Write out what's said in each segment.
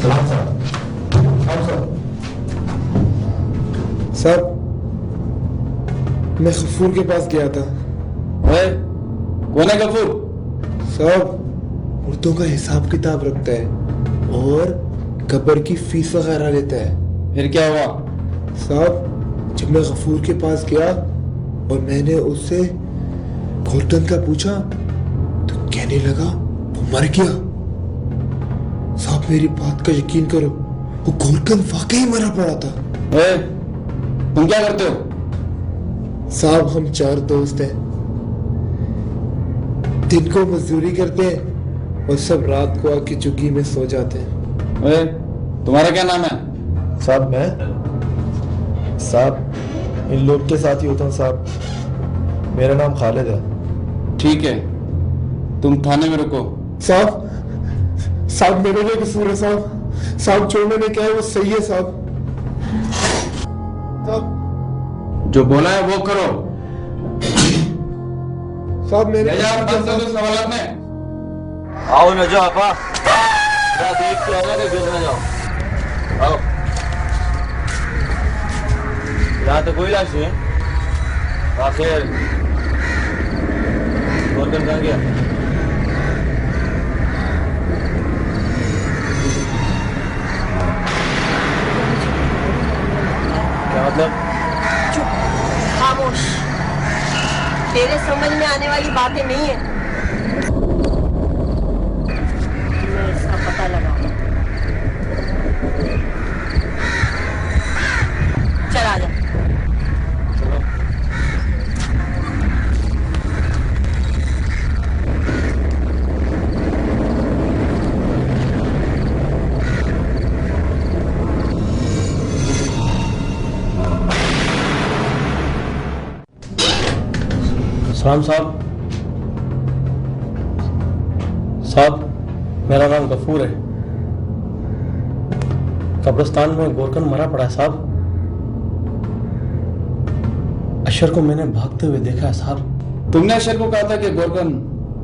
सलाम साहब। साहब मैं गफूर के पास गया था। कौन है गफूर? साहब मुर्दों का हिसाब किताब रखता है और कब्र की फीस वगैरह लेता है। फिर क्या हुआ? साहब जब मैं गफूर के पास गया और मैंने उससे गोरकन का पूछा तो कहने लगा वो मर गया। साहब मेरी बात का यकीन करो, वो गोरकन वाकई मरा पड़ा था। तुम क्या करते हो? साहब हम 4 दोस्त हैं, दिन को मजदूरी करते हैं और सब रात को आके चुग्गी में सो जाते हैं। तुम्हारा क्या नाम है? साहब मैं इन लोग के साथ ही होता हूँ साहब। मेरा नाम खालिद है। ठीक है, तुम थाने में रुको। साहब मेरे लिए कसूर है साहब जो मैंने कहा है वो सही है साहब। जो बोला है वो करो। साहब मेरे सवाल में आओ न जाओ आपा, देख के आना गिर न जाओ। आओ, यहाँ तो कोई लाश नहीं है। आखिर गोरकन कहाँ गया? क्या मतलब? चुप, खामोश। तेरे समझ में आने वाली बातें नहीं है। मैं इसका पता लगाऊंगा। चल आजा। सलाम साहब, मेरा नाम गफूर है। कब्रिस्तान में गोरकन मरा पड़ा है साहब। अशर को मैंने भागते हुए देखा है साहब। तुमने अशर को कहा था कि गोरकन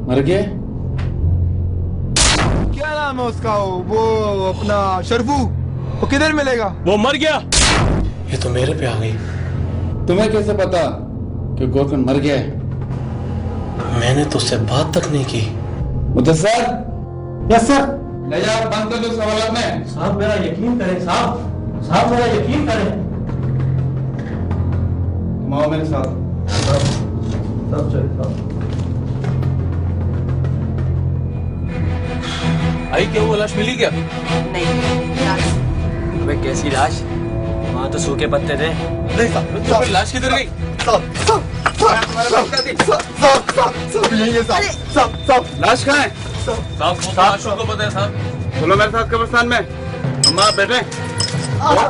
मर गया? क्या नाम है उसका? वो अपना शरफू, वो किधर मिलेगा? वो मर गया। ये तो मेरे पे आ गई। तुम्हें कैसे पता कि गोरकन मर गया है? मैंने तो उससे बात तक नहीं की। Mudassir, yes sir. ले जाओ, बंद कर दो सवाल में। साहब मेरा यकीन करें साहब मेरा यकीन करें। तुम आओ मेरे साथ। सब चले साहब। आई क्या वो लाश मिली क्या? नहीं लाश। अबे कैसी लाश? वहाँ तो सूखे पत्ते थे। नहीं साहब, लाश किधर गई? लाश कहाँ है? साहब को पता है साहब। चलो मेरे साथ कब्रिस्तान में। हम आप बैठे।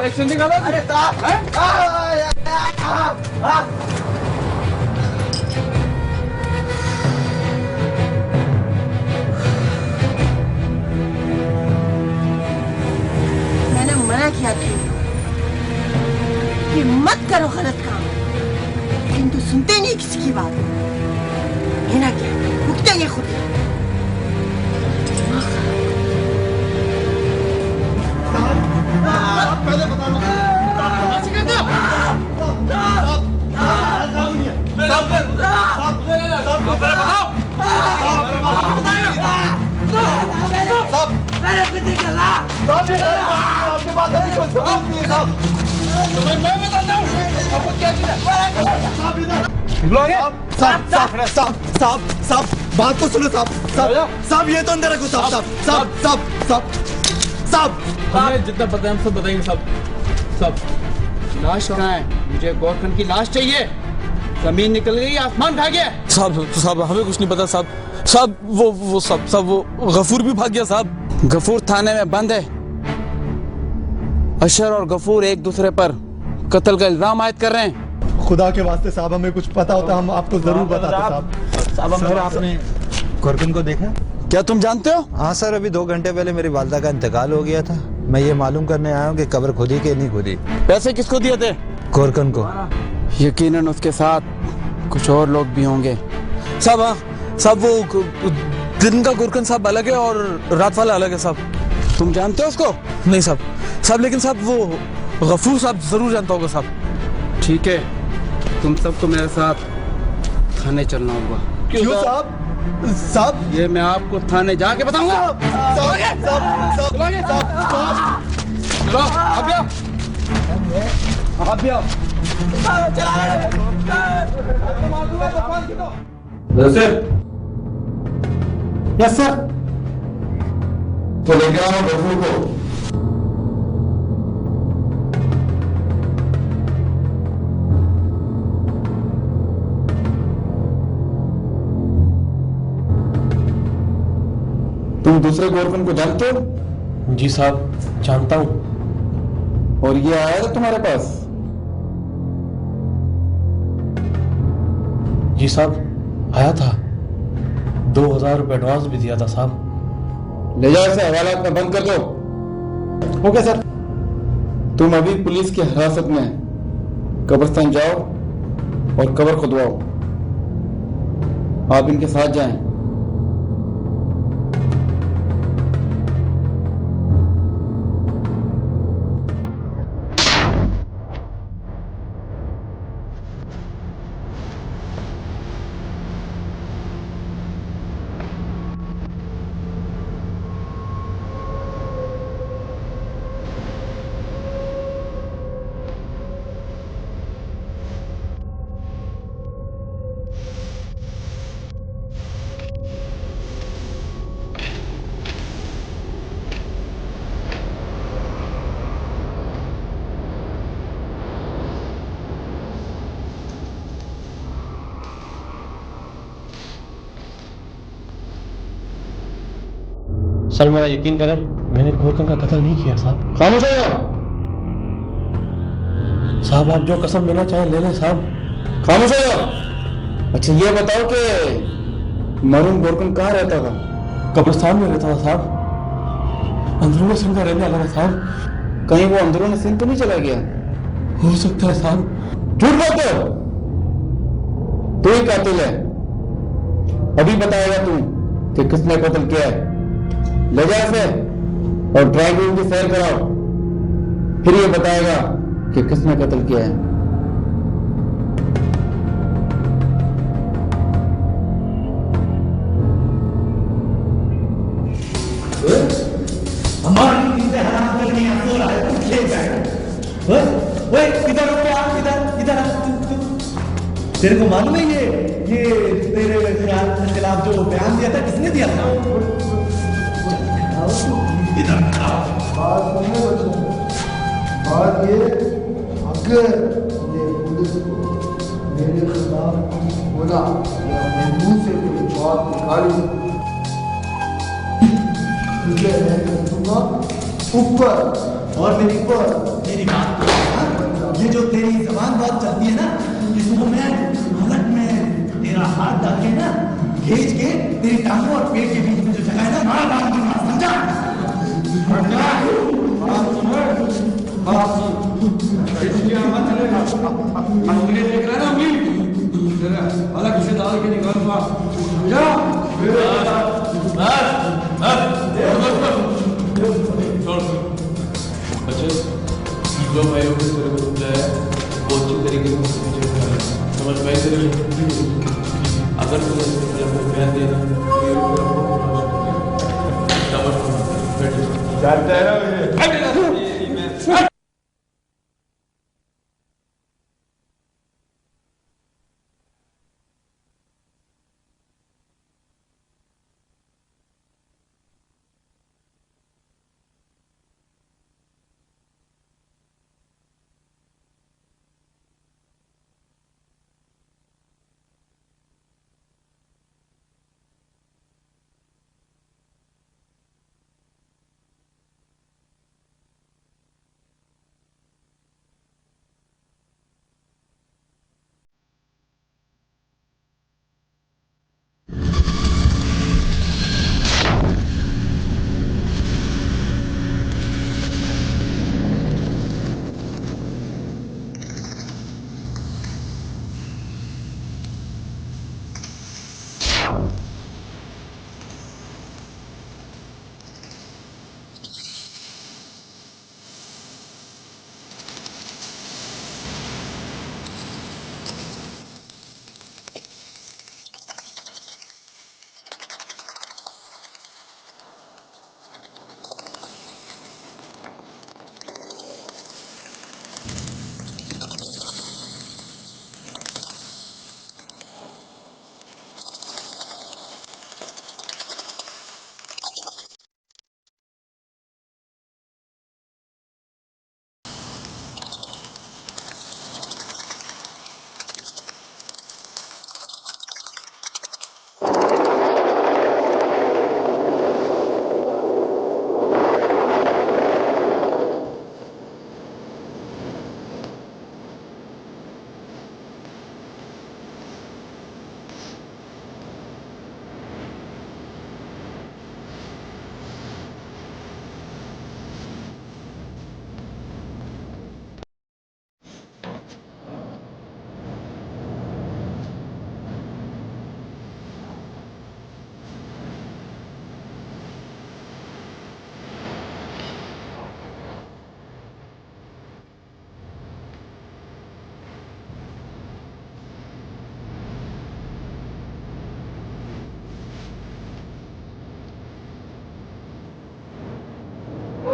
एक्शन निकालो। अरे मैंने मना किया था कि मत करो गलत काम, लेकिन तू सुनते नहीं किसी की बात। ये ना क्या भुगतेंगे खुद। साहब बात तो सुनो साहब ये तो अंदर रखो साहब हमें जितना पता है हम सब बताएंगे साहब। लाश कहाँ है? मुझे गोरकन की लाश चाहिए। जमीन निकल गई, आसमान खा गया। साहब हमें कुछ नहीं पता साहब वो गफूर भी भाग गया साहब। गफूर थाने में बंद है। अशर और गफूर एक दूसरे पर कत्ल का इल्जाम आयद कर रहे हैं। खुदा के वास्ते साहब हमें कुछ पता होता हम आपको जरूर बताते साहब। आपने गोरकन को देखा? क्या तुम जानते हो? हाँ सर, अभी 2 घंटे पहले मेरी वालदा का इंतकाल हो गया था। मैं ये मालूम करने आया हूँ कि कब्र खुदी कि नहीं खुदी। पैसे किसको दिए थे? गोरकन को। यकीनन उसके साथ कुछ और लोग भी होंगे। साहब वो दिन का गोरकन साहब अलग है और रात वाला अलग है साहब। तुम जानते हो उसको? नहीं साहब, साहब लेकिन साहब वो गफूर साहब जरूर जानता होगा साहब। ठीक है, तुम सबको मेरे साथ थाने चलना होगा। क्यों साहब? साहब ये मैं आपको थाने जाके बताऊंगा। चलो आप भी आओ। आप भी आओ। Yes sir. तो लेके आओ गफूर को। तुम दूसरे गोरखन को जानते हो? जी साहब जानता हूँ। और ये आया था तुम्हारे पास? जी साहब आया था, 2000 रुपये एडवांस भी दिया था साहब। ले जाओ इसे, हवालात में बंद कर दो। Okay sir. तुम अभी पुलिस की हिरासत में, कब्रिस्तान जाओ और कब्र खुदवाओ। आप इनके साथ जाएं। सर मेरा यकीन करें, मैंने गोरखन का कत्ल नहीं किया साहब। खामोश हो जाओ। साहब आप जो कसम लेना चाहें ले लें साहब। खामोश हो जाओ। अच्छा ये बताओ कि मरून गोरखन कहाँ रहता था? कब्रिस्तान में रहता था साहब, अंदरूनी सिंह का रहने वाला था साहब। कहीं वो अंदरूनी सिंध तो नहीं चला गया? हो सकता है साहब। झूठ बोलते हो, तू ही कातिल है। अभी बताएगा तू कि किसने कत्ल किया है। ले जा इसे और ड्राइंग रूम की सैर कराओ, फिर ये बताएगा कि किसने कत्ल किया है। इधर इधर तेरे को मालूम है ये तेरे खिलाफ जो बयान दिया था किसने दिया था? इधर बात ये, अगर ये पुलिस को मेरे खिलाफ कुछ बोला या मैं मुंह से कोई बात निकाली, तुझे मैं कर दूंगा ऊपर और मेरी बात ये जो तेरी जबान बात चलती है ना, इसको मैं हलक में तेरा हाथ डाल के ना खींच के तेरी टांगों और पेट के बीच में जो जगह है ना मार डाल दूंगा, समझा? देख रहा है ना अभी अलग से डाल के निकालूंगा, समझा? जो भाई को तेरे को समझाया वो अच्छी तरीके से समझ पाए तेरे अगर तुम बयान देना जानता है।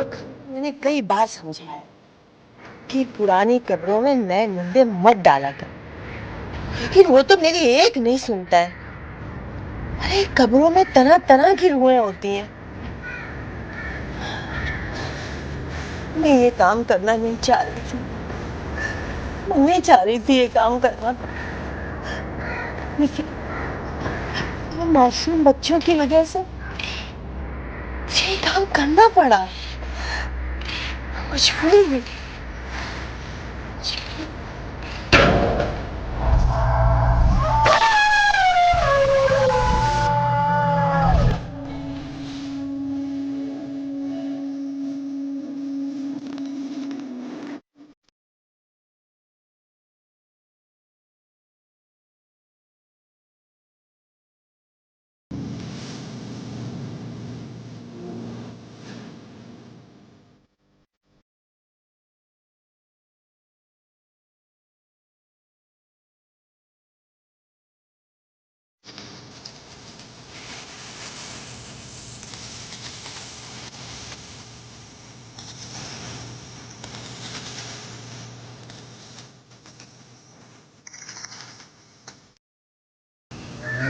मैंने कई बार समझाया कि पुरानी कब्रों में नए मुंडे मत डाला कर, लेकिन वो तो मेरी एक नहीं सुनता है। अरे कब्रों में तरह तरह की रूहें होती हैं। मैं ये काम करना नहीं चाह रही थी, मैं नहीं चाह रही थी ये काम करना, लेकिन मासूम बच्चों की वजह से ये काम करना पड़ा। मजबूरी में।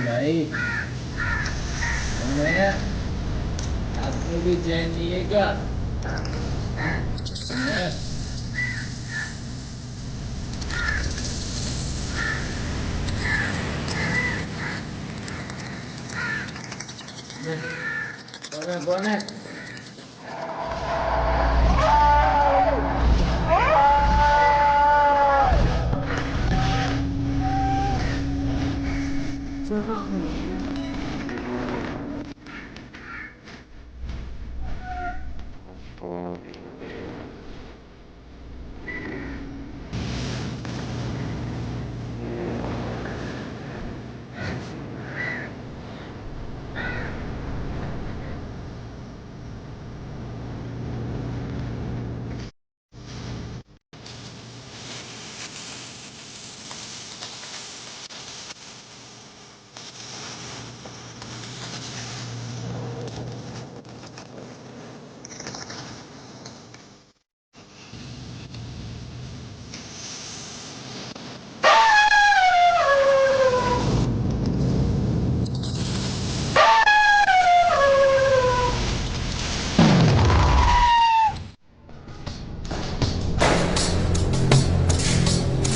भाई आपने भी चैन लिए क्या? कौन है?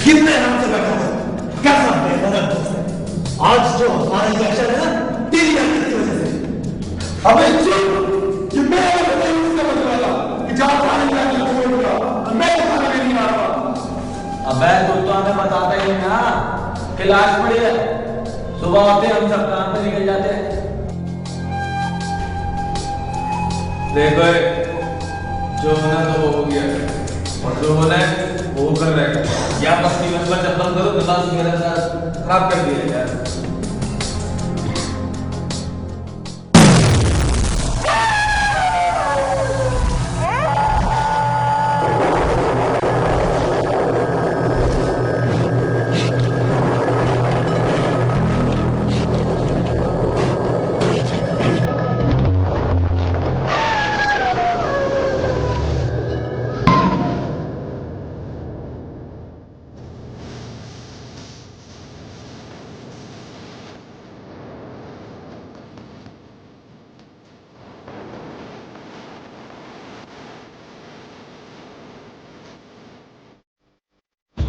कितने नाम से बैठा है? कैसा बेहतर दोस्त है। आज जो हमारा रिएक्शन है ना, तेरी हरकत की वजह से। अबे चुप! ये मैं बताऊं इसका मतलब कि जहाँ खाने का कोई होगा, मैं खाने में नहीं आ रहा। अबे तुम तो हमें बताते ही नहीं ना कि लाश पड़ी है। सुबह होते हम सब काम पे निकल जाते हैं। देखो जो होना तो वो हो गया, और जो होना है वो कर रहे हैं। या बस्ती में जब बंद करो दिमाग मेरा खराब कर दिया यार।